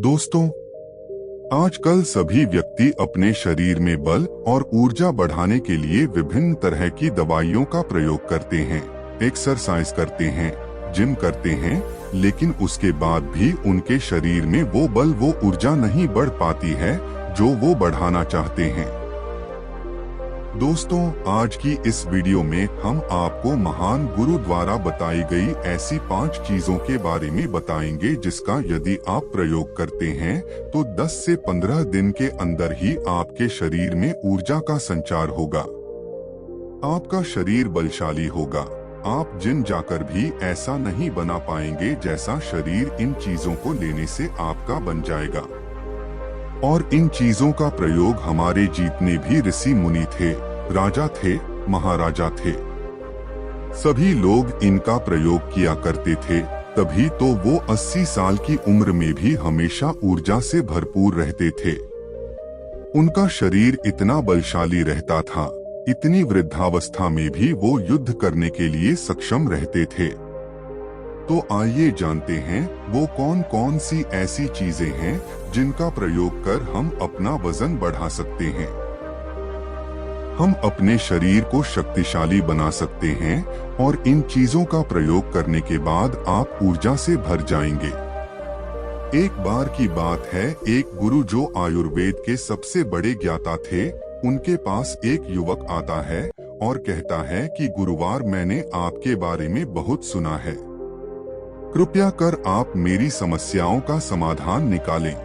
दोस्तों, आजकल सभी व्यक्ति अपने शरीर में बल और ऊर्जा बढ़ाने के लिए विभिन्न तरह की दवाइयों का प्रयोग करते हैं, एक्सरसाइज करते हैं, जिम करते हैं, लेकिन उसके बाद भी उनके शरीर में वो बल वो ऊर्जा नहीं बढ़ पाती है जो वो बढ़ाना चाहते हैं। दोस्तों, आज की इस वीडियो में हम आपको महान गुरु द्वारा बताई गई ऐसी 5 चीजों के बारे में बताएंगे जिसका यदि आप प्रयोग करते हैं तो 10 से 15 दिन के अंदर ही आपके शरीर में ऊर्जा का संचार होगा। आपका शरीर बलशाली होगा। आप जिम जाकर भी ऐसा नहीं बना पाएंगे जैसा शरीर इन चीजों को लेने से आपका बन जाएगा। और इन चीजों का प्रयोग हमारे जितने भी ऋषि मुनि थे, राजा थे, महाराजा थे, सभी लोग इनका प्रयोग किया करते थे। तभी तो वो 80 साल की उम्र में भी हमेशा ऊर्जा से भरपूर रहते थे। उनका शरीर इतना बलशाली रहता था, इतनी वृद्धावस्था में भी वो युद्ध करने के लिए सक्षम रहते थे। तो आइए जानते हैं वो कौन कौन सी ऐसी चीजें हैं जिनका प्रयोग कर हम अपना वजन बढ़ा सकते हैं। हम अपने शरीर को शक्तिशाली बना सकते हैं और इन चीजों का प्रयोग करने के बाद आप ऊर्जा से भर जाएंगे। एक बार की बात है, एक गुरु जो आयुर्वेद के सबसे बड़े ज्ञाता थे, उनके पास एक युवक आता है और कहता है कि गुरुवार मैंने आपके बारे में बहुत सुना है, कृपया कर आप मेरी समस्याओं का समाधान निकालें।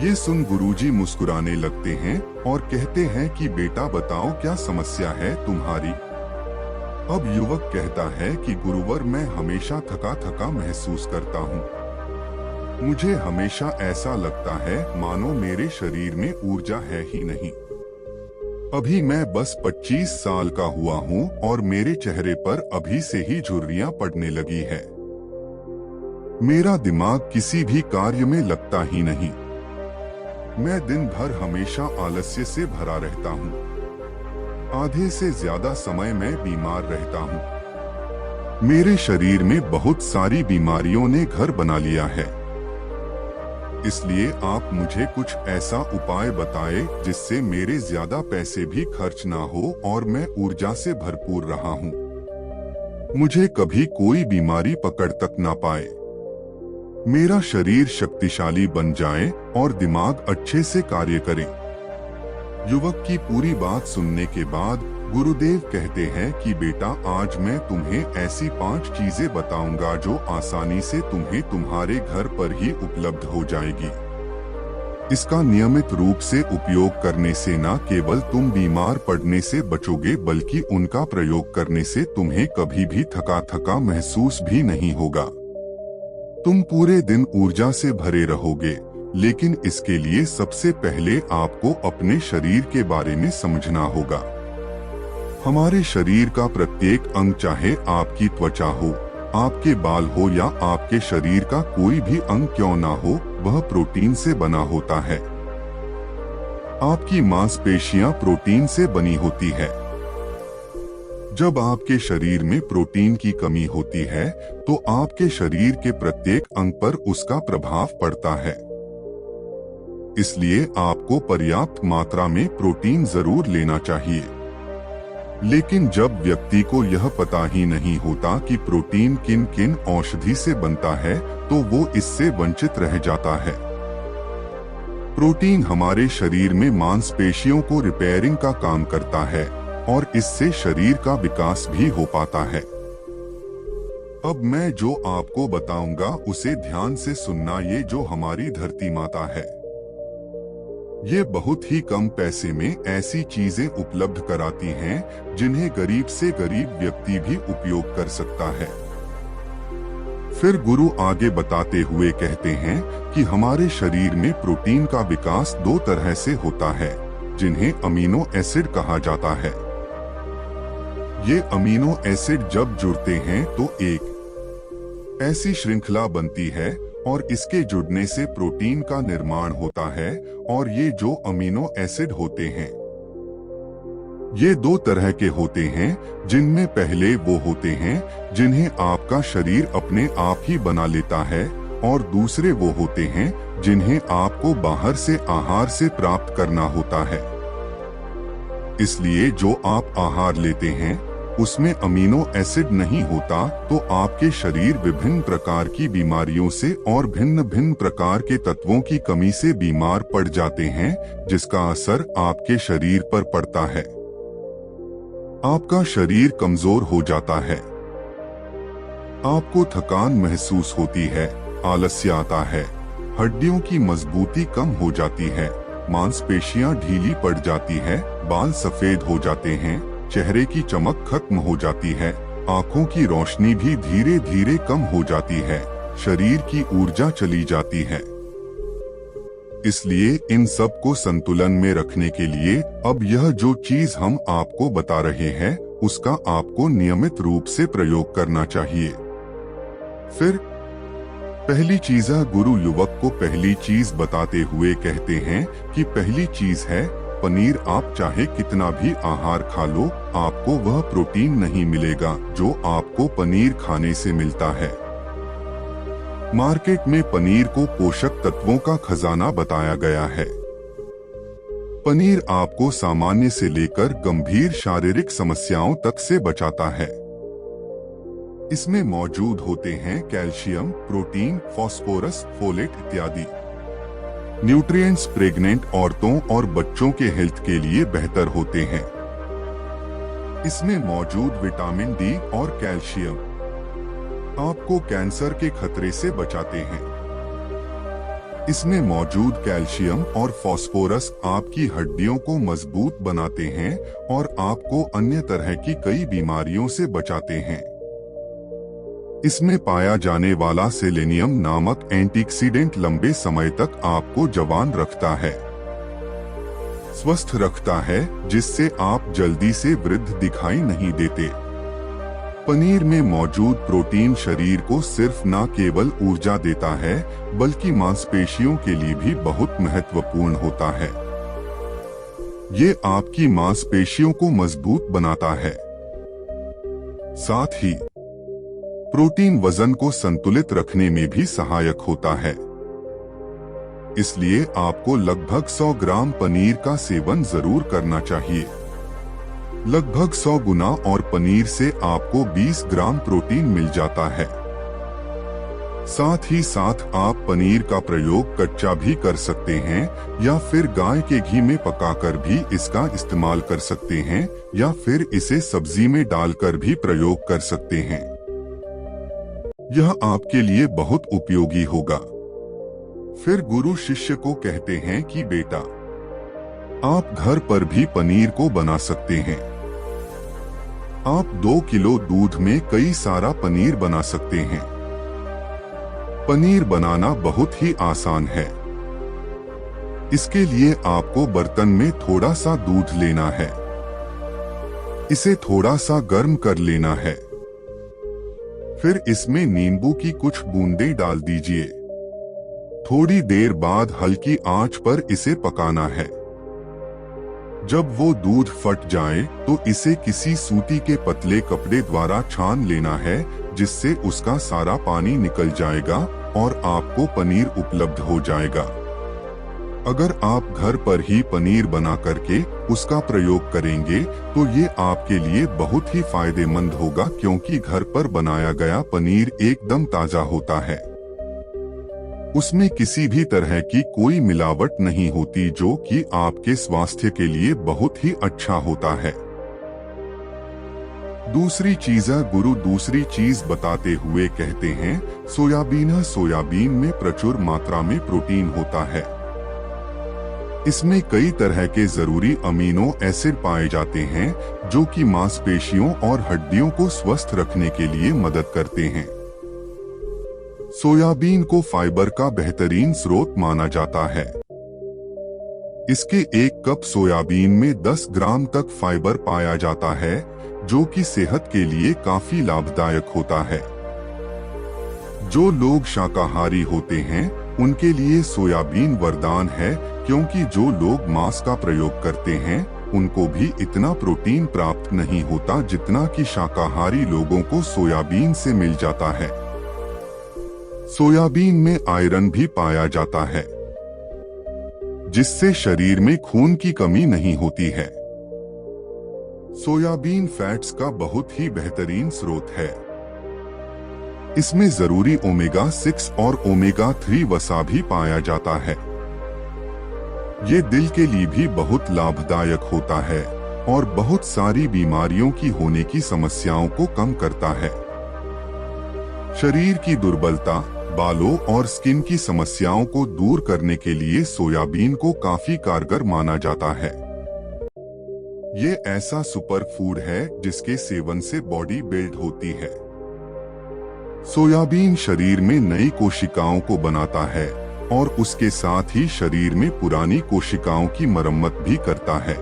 ये सुन गुरुजी मुस्कुराने लगते हैं और कहते हैं कि बेटा बताओ क्या समस्या है तुम्हारी। अब युवक कहता है कि गुरुवर मैं हमेशा थका थका महसूस करता हूँ। मुझे हमेशा ऐसा लगता है मानो मेरे शरीर में ऊर्जा है ही नहीं। अभी मैं बस 25 साल का हुआ हूँ और मेरे चेहरे पर अभी से ही झुर्रियाँ पड़ने लगी है। मेरा दिमाग किसी भी कार्य में लगता ही नहीं। मैं दिन भर हमेशा आलस्य से भरा रहता हूँ। आधे से ज्यादा समय मैं बीमार रहता हूँ। मेरे शरीर में बहुत सारी बीमारियों ने घर बना लिया है। इसलिए आप मुझे कुछ ऐसा उपाय बताएं जिससे मेरे ज्यादा पैसे भी खर्च ना हो और मैं ऊर्जा से भरपूर रहा हूँ। मुझे कभी कोई बीमारी पकड़ तक ना पाए। मेरा शरीर शक्तिशाली बन जाए और दिमाग अच्छे से कार्य करे। युवक की पूरी बात सुनने के बाद गुरुदेव कहते हैं कि बेटा आज मैं तुम्हें ऐसी 5 चीजें बताऊंगा जो आसानी से तुम्हें तुम्हारे घर पर ही उपलब्ध हो जाएगी। इसका नियमित रूप से उपयोग करने से न केवल तुम बीमार पड़ने से बचोगे बल्कि उनका प्रयोग करने से तुम्हें कभी भी थका थका महसूस भी नहीं होगा। तुम पूरे दिन ऊर्जा से भरे रहोगे। लेकिन इसके लिए सबसे पहले आपको अपने शरीर के बारे में समझना होगा। हमारे शरीर का प्रत्येक अंग, चाहे आपकी त्वचा हो, आपके बाल हो या आपके शरीर का कोई भी अंग क्यों ना हो, वह प्रोटीन से बना होता है। आपकी मांसपेशियां प्रोटीन से बनी होती है। जब आपके शरीर में प्रोटीन की कमी होती है तो आपके शरीर के प्रत्येक अंग पर उसका प्रभाव पड़ता है। इसलिए आपको पर्याप्त मात्रा में प्रोटीन जरूर लेना चाहिए। लेकिन जब व्यक्ति को यह पता ही नहीं होता कि प्रोटीन किन किन औषधि से बनता है तो वो इससे वंचित रह जाता है। प्रोटीन हमारे शरीर में मांसपेशियों को रिपेयरिंग का काम करता है और इससे शरीर का विकास भी हो पाता है। अब मैं जो आपको बताऊंगा उसे ध्यान से सुनना। ये जो हमारी धरती माता है, ये बहुत ही कम पैसे में ऐसी चीजें उपलब्ध कराती हैं जिन्हें गरीब से गरीब व्यक्ति भी उपयोग कर सकता है। फिर गुरु आगे बताते हुए कहते हैं कि हमारे शरीर में प्रोटीन का विकास 2 तरह से होता है, जिन्हें अमीनो एसिड कहा जाता है। ये अमीनो एसिड जब जुड़ते हैं तो एक ऐसी श्रृंखला बनती है और इसके जुड़ने से प्रोटीन का निर्माण होता है। और ये जो अमीनो एसिड होते हैं ये 2 तरह के होते हैं, जिनमें पहले वो होते हैं जिन्हें आपका शरीर अपने आप ही बना लेता है और दूसरे वो होते हैं जिन्हें आपको बाहर से आहार से प्राप्त करना होता है। इसलिए जो आप आहार लेते हैं उसमें अमीनो एसिड नहीं होता, तो आपके शरीर विभिन्न प्रकार की बीमारियों से और भिन्न भिन्न प्रकार के तत्वों की कमी से बीमार पड़ जाते हैं, जिसका असर आपके शरीर पर पड़ता है। आपका शरीर कमजोर हो जाता है, आपको थकान महसूस होती है, आलस्य आता है, हड्डियों की मजबूती कम हो जाती है, मांसपेशियां ढीली पड़ जाती है, बाल सफेद हो जाते हैं, चेहरे की चमक खत्म हो जाती है, आंखों की रोशनी भी धीरे धीरे कम हो जाती है, शरीर की ऊर्जा चली जाती है। इसलिए इन सब को संतुलन में रखने के लिए अब यह जो चीज हम आपको बता रहे हैं उसका आपको नियमित रूप से प्रयोग करना चाहिए। फिर पहली चीज गुरु युवक को पहली चीज बताते हुए कहते हैं कि पहली चीज है पनीर। आप चाहे कितना भी आहार खा लो, आपको वह प्रोटीन नहीं मिलेगा जो आपको पनीर खाने से मिलता है। मार्केट में पनीर को पोषक तत्वों का खजाना बताया गया है। पनीर आपको सामान्य से लेकर गंभीर शारीरिक समस्याओं तक से बचाता है। इसमें मौजूद होते हैं कैल्शियम, प्रोटीन, फास्फोरस, फोलेट इत्यादि न्यूट्रिएंट्स। प्रेग्नेंट औरतों और बच्चों के हेल्थ के लिए बेहतर होते हैं। इसमें मौजूद विटामिन डी और कैल्शियम आपको कैंसर के खतरे से बचाते हैं। इसमें मौजूद कैल्शियम और फास्फोरस आपकी हड्डियों को मजबूत बनाते हैं और आपको अन्य तरह की कई बीमारियों से बचाते हैं। इसमें पाया जाने वाला सेलेनियम नामक एंटीऑक्सीडेंट लंबे समय तक आपको जवान रखता है, स्वस्थ रखता है, जिससे आप जल्दी से वृद्ध दिखाई नहीं देते। पनीर में मौजूद प्रोटीन शरीर को सिर्फ न केवल ऊर्जा देता है बल्कि मांसपेशियों के लिए भी बहुत महत्वपूर्ण होता है। ये आपकी मांसपेशियों को मजबूत बनाता है। साथ ही प्रोटीन वजन को संतुलित रखने में भी सहायक होता है। इसलिए आपको लगभग 100 ग्राम पनीर का सेवन जरूर करना चाहिए, लगभग 100 गुना, और पनीर से आपको 20 ग्राम प्रोटीन मिल जाता है। साथ ही साथ आप पनीर का प्रयोग कच्चा भी कर सकते हैं या फिर गाय के घी में पकाकर भी इसका इस्तेमाल कर सकते हैं या फिर इसे सब्जी में डालकर भी प्रयोग कर सकते हैं। यह आपके लिए बहुत उपयोगी होगा। फिर गुरु शिष्य को कहते हैं कि बेटा, आप घर पर भी पनीर को बना सकते हैं। आप 2 किलो दूध में कई सारा पनीर बना सकते हैं। पनीर बनाना बहुत ही आसान है। इसके लिए आपको बर्तन में थोड़ा सा दूध लेना है, इसे थोड़ा सा गर्म कर लेना है, फिर इसमें नींबू की कुछ बूंदें डाल दीजिए। थोड़ी देर बाद हल्की आंच पर इसे पकाना है। जब वो दूध फट जाए तो इसे किसी सूती के पतले कपड़े द्वारा छान लेना है, जिससे उसका सारा पानी निकल जाएगा और आपको पनीर उपलब्ध हो जाएगा। अगर आप घर पर ही पनीर बना करके उसका प्रयोग करेंगे तो ये आपके लिए बहुत ही फायदेमंद होगा, क्योंकि घर पर बनाया गया पनीर एकदम ताजा होता है। उसमें किसी भी तरह की कोई मिलावट नहीं होती, जो कि आपके स्वास्थ्य के लिए बहुत ही अच्छा होता है। दूसरी चीज बताते हुए कहते हैं सोयाबीन में प्रचुर मात्रा में प्रोटीन होता है। इसमें कई तरह के जरूरी अमीनो एसिड पाए जाते हैं जो कि मांसपेशियों और हड्डियों को स्वस्थ रखने के लिए मदद करते हैं। सोयाबीन को फाइबर का बेहतरीन स्रोत माना जाता है। इसके 1 कप सोयाबीन में 10 ग्राम तक फाइबर पाया जाता है, जो कि सेहत के लिए काफी लाभदायक होता है। जो लोग शाकाहारी होते हैं उनके लिए सोयाबीन वरदान है, क्योंकि जो लोग मांस का प्रयोग करते हैं उनको भी इतना प्रोटीन प्राप्त नहीं होता जितना कि शाकाहारी लोगों को सोयाबीन से मिल जाता है। सोयाबीन में आयरन भी पाया जाता है, जिससे शरीर में खून की कमी नहीं होती है। सोयाबीन फैट्स का बहुत ही बेहतरीन स्रोत है। इसमें जरूरी ओमेगा 6 और ओमेगा 3 वसा भी पाया जाता है। ये दिल के लिए भी बहुत लाभदायक होता है और बहुत सारी बीमारियों की होने की समस्याओं को कम करता है। शरीर की दुर्बलता, बालों और स्किन की समस्याओं को दूर करने के लिए सोयाबीन को काफी कारगर माना जाता है। ये ऐसा सुपर फूड है जिसके सेवन से बॉडी बिल्ड होती है। सोयाबीन शरीर में नई कोशिकाओं को बनाता है और उसके साथ ही शरीर में पुरानी कोशिकाओं की मरम्मत भी करता है।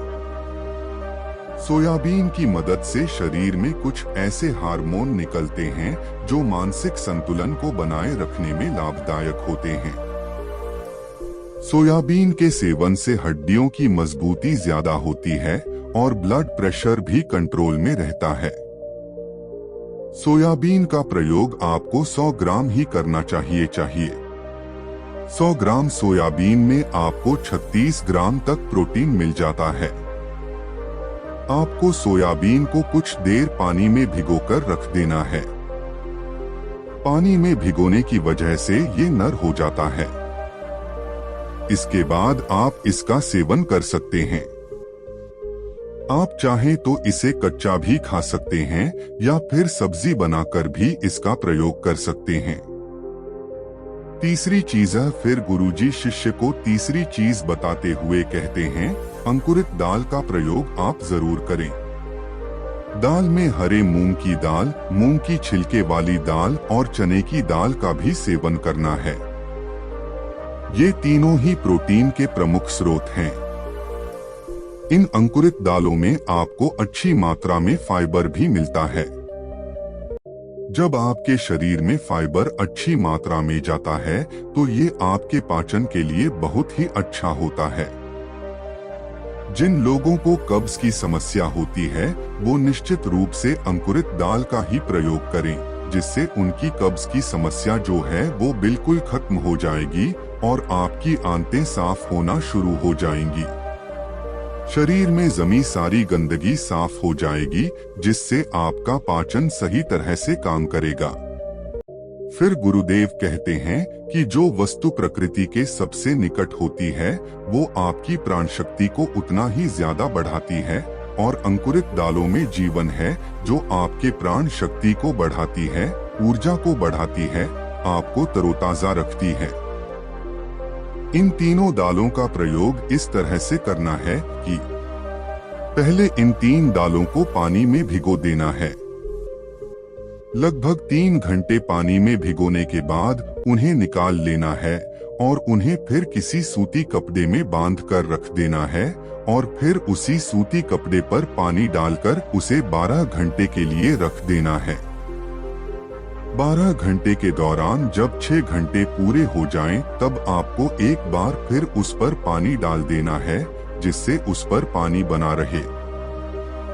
सोयाबीन की मदद से शरीर में कुछ ऐसे हार्मोन निकलते हैं जो मानसिक संतुलन को बनाए रखने में लाभदायक होते हैं। सोयाबीन के सेवन से हड्डियों की मजबूती ज्यादा होती है और ब्लड प्रेशर भी कंट्रोल में रहता है। सोयाबीन का प्रयोग आपको 100 ग्राम ही करना चाहिए। 100 ग्राम सोयाबीन में आपको 36 ग्राम तक प्रोटीन मिल जाता है। आपको सोयाबीन को कुछ देर पानी में भिगोकर रख देना है। पानी में भिगोने की वजह से ये नर हो जाता है। इसके बाद आप इसका सेवन कर सकते हैं। आप चाहें तो इसे कच्चा भी खा सकते हैं या फिर सब्जी बनाकर भी इसका प्रयोग कर सकते हैं। तीसरी चीज है, फिर गुरुजी शिष्य को तीसरी चीज बताते हुए कहते हैं, अंकुरित दाल का प्रयोग आप जरूर करें। दाल में हरे मूंग की दाल, मूंग की छिलके वाली दाल और चने की दाल का भी सेवन करना है। ये तीनों ही प्रोटीन के प्रमुख स्रोत हैं। इन अंकुरित दालों में आपको अच्छी मात्रा में फाइबर भी मिलता है। जब आपके शरीर में फाइबर अच्छी मात्रा में जाता है तो ये आपके पाचन के लिए बहुत ही अच्छा होता है। जिन लोगों को कब्ज की समस्या होती है वो निश्चित रूप से अंकुरित दाल का ही प्रयोग करें, जिससे उनकी कब्ज की समस्या जो है वो बिल्कुल खत्म हो जाएगी और आपकी आंतें साफ होना शुरू हो जाएंगी। शरीर में जमी सारी गंदगी साफ हो जाएगी, जिससे आपका पाचन सही तरह से काम करेगा। फिर गुरुदेव कहते हैं कि जो वस्तु प्रकृति के सबसे निकट होती है वो आपकी प्राण शक्ति को उतना ही ज्यादा बढ़ाती है, और अंकुरित दालों में जीवन है जो आपके प्राण शक्ति को बढ़ाती है, ऊर्जा को बढ़ाती है, आपको तरोताजा रखती है। इन तीनों दालों का प्रयोग इस तरह से करना है कि पहले इन 3 दालों को पानी में भिगो देना है। लगभग 3 घंटे पानी में भिगोने के बाद उन्हें निकाल लेना है और उन्हें फिर किसी सूती कपड़े में बांध कर रख देना है और फिर उसी सूती कपड़े पर पानी डालकर उसे 12 घंटे के लिए रख देना है। 12 घंटे के दौरान जब 6 घंटे पूरे हो जाएं, तब आपको एक बार फिर उस पर पानी डाल देना है, जिससे उस पर पानी बना रहे।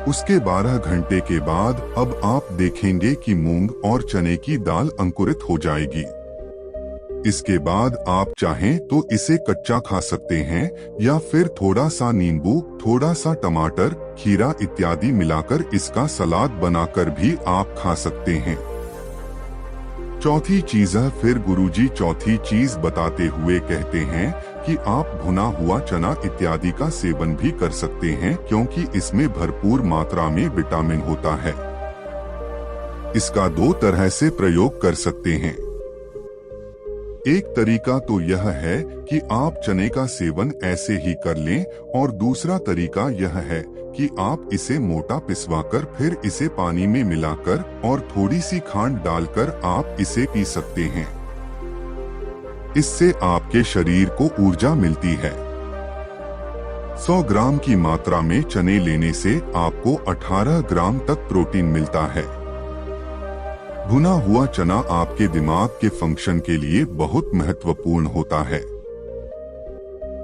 उसके 12 घंटे के बाद अब आप देखेंगे कि मूंग और चने की दाल अंकुरित हो जाएगी। इसके बाद आप चाहें तो इसे कच्चा खा सकते हैं या फिर थोड़ा सा नींबू, थोड़ा सा टमाटर, खीरा इत्यादि मिलाकर इसका सलाद बनाकर भी आप खा सकते हैं। चौथी चीज है, फिर गुरुजी चौथी चीज बताते हुए कहते हैं कि आप भुना हुआ चना इत्यादि का सेवन भी कर सकते हैं, क्योंकि इसमें भरपूर मात्रा में विटामिन होता है। इसका 2 तरह से प्रयोग कर सकते हैं। एक तरीका तो यह है कि आप चने का सेवन ऐसे ही कर लें, और दूसरा तरीका यह है कि आप इसे मोटा पिसवाकर फिर इसे पानी में मिलाकर और थोड़ी सी खांड डालकर आप इसे पी सकते हैं। इससे आपके शरीर को ऊर्जा मिलती है। 100 ग्राम की मात्रा में चने लेने से आपको 18 ग्राम तक प्रोटीन मिलता है। भुना हुआ चना आपके दिमाग के फंक्शन के लिए बहुत महत्वपूर्ण होता है।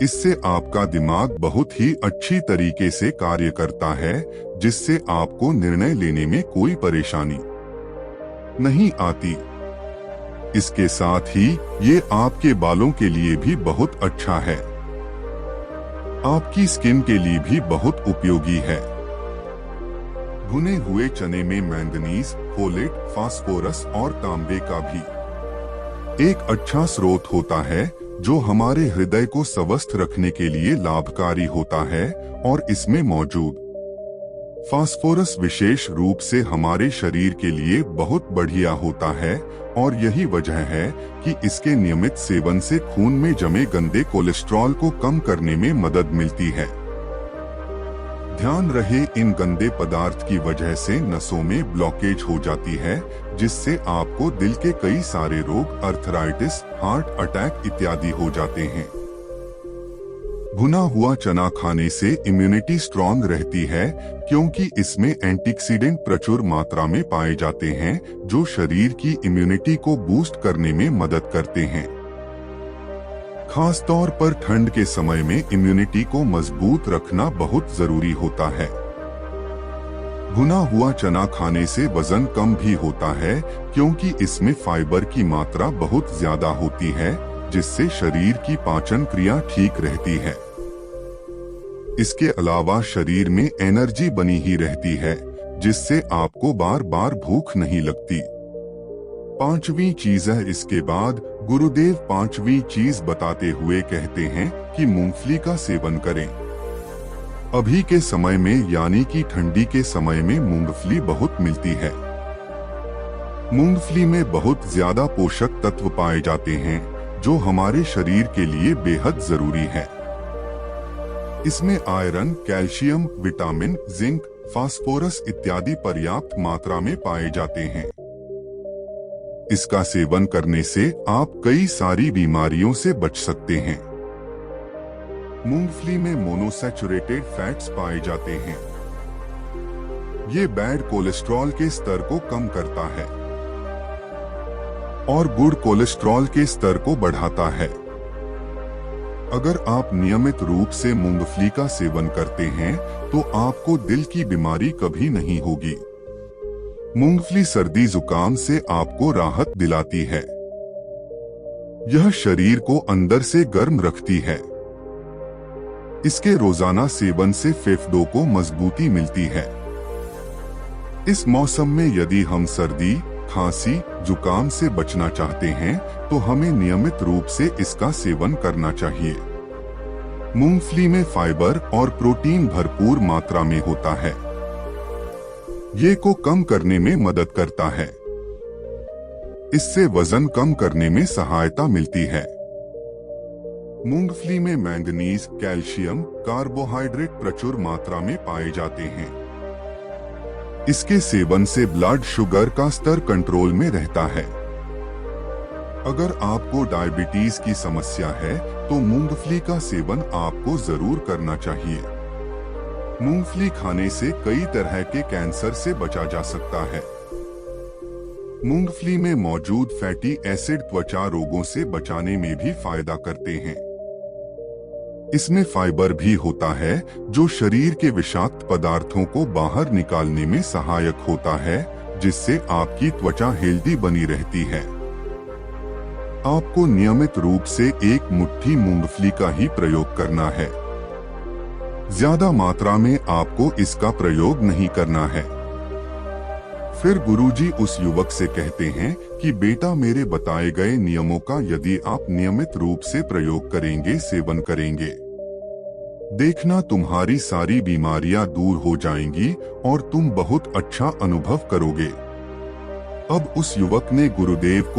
इससे आपका दिमाग बहुत ही अच्छी तरीके से कार्य करता है, जिससे आपको निर्णय लेने में कोई परेशानी नहीं आती। इसके साथ ही ये आपके बालों के लिए भी बहुत अच्छा है। आपकी स्किन के लिए भी बहुत उपयोगी है। भुने हुए चने में मैंगनीज, फोलेट, फास्फोरस और तांबे का भी एक अच्छा स्रोत होता है, जो हमारे हृदय को स्वस्थ रखने के लिए लाभकारी होता है। और इसमें मौजूद फास्फोरस विशेष रूप से हमारे शरीर के लिए बहुत बढ़िया होता है, और यही वजह है कि इसके नियमित सेवन से खून में जमे गंदे कोलेस्ट्रॉल को कम करने में मदद मिलती है। ध्यान रहे, इन गंदे पदार्थ की वजह से नसों में ब्लॉकेज हो जाती है, जिससे आपको दिल के कई सारे रोग, अर्थराइटिस, हार्ट अटैक इत्यादि हो जाते हैं। भुना हुआ चना खाने से इम्यूनिटी स्ट्रॉन्ग रहती है, क्योंकि इसमें एंटीऑक्सीडेंट प्रचुर मात्रा में पाए जाते हैं, जो शरीर की इम्यूनिटी को बूस्ट करने में मदद करते हैं। खास तौर पर ठंड के समय में इम्यूनिटी को मजबूत रखना बहुत जरूरी होता है। भुना हुआ चना खाने से वजन कम भी होता है, क्योंकि इसमें फाइबर की मात्रा बहुत ज्यादा होती है, जिससे शरीर की पाचन क्रिया ठीक रहती है। इसके अलावा शरीर में एनर्जी बनी ही रहती है, जिससे आपको बार बार भूख नहीं लगती। पांचवी चीज है, इसके बाद गुरुदेव पांचवी चीज बताते हुए कहते हैं कि मूंगफली का सेवन करें। अभी के समय में यानी कि ठंडी के समय में मूंगफली बहुत मिलती है। मूंगफली में बहुत ज्यादा पोषक तत्व पाए जाते हैं, जो हमारे शरीर के लिए बेहद जरूरी है। इसमें iron, calcium, vitamin, zinc, phosphorus इत्यादि पर्याप्त मात्रा में पाए जाते हैं। इसका सेवन करने से आप कई सारी बीमारियों से बच सकते हैं। मूंगफली में मोनोसैचुरेटेड फैट्स पाए जाते हैं। ये बैड कोलेस्ट्रॉल के स्तर को कम करता है और गुड कोलेस्ट्रॉल के स्तर को बढ़ाता है। अगर आप नियमित रूप से मूंगफली का सेवन करते हैं, तो आपको दिल की बीमारी कभी नहीं होगी। मूंगफली सर्दी जुकाम से आपको राहत दिलाती है। यह शरीर को अंदर से गर्म रखती है। इसके रोजाना सेवन से फेफड़ों को मजबूती मिलती है। इस मौसम में यदि हम सर्दी, खांसी, जुकाम से बचना चाहते हैं, तो हमें नियमित रूप से इसका सेवन करना चाहिए। मूंगफली में फाइबर और प्रोटीन भरपूर मात्रा में होता है। ये को कम करने में मदद करता है। इससे वजन कम करने में सहायता मिलती है। मूंगफली में मैंगनीज, कैल्शियम, कार्बोहाइड्रेट प्रचुर मात्रा में पाए जाते हैं। इसके सेवन से ब्लड शुगर का स्तर कंट्रोल में रहता है। अगर आपको डायबिटीज की समस्या है, तो मूंगफली का सेवन आपको जरूर करना चाहिए। मूंगफली खाने से कई तरह के कैंसर से बचा जा सकता है। मूंगफली में मौजूद फैटी एसिड त्वचा रोगों से बचाने में भी फायदा करते हैं। इसमें फाइबर भी होता है, जो शरीर के विषाक्त पदार्थों को बाहर निकालने में सहायक होता है, जिससे आपकी त्वचा हेल्दी बनी रहती है। आपको नियमित रूप से एक मुट्ठी मूंगफली का ही प्रयोग करना है। ज्यादा मात्रा में आपको इसका प्रयोग नहीं करना है। फिर गुरुजी उस युवक से कहते हैं कि बेटा, मेरे बताए गए नियमों का यदि आप नियमित रूप से प्रयोग करेंगे, सेवन करेंगे, देखना तुम्हारी सारी बीमारियां दूर हो जाएंगी और तुम बहुत अच्छा अनुभव करोगे। अब उस युवक ने गुरुदेव को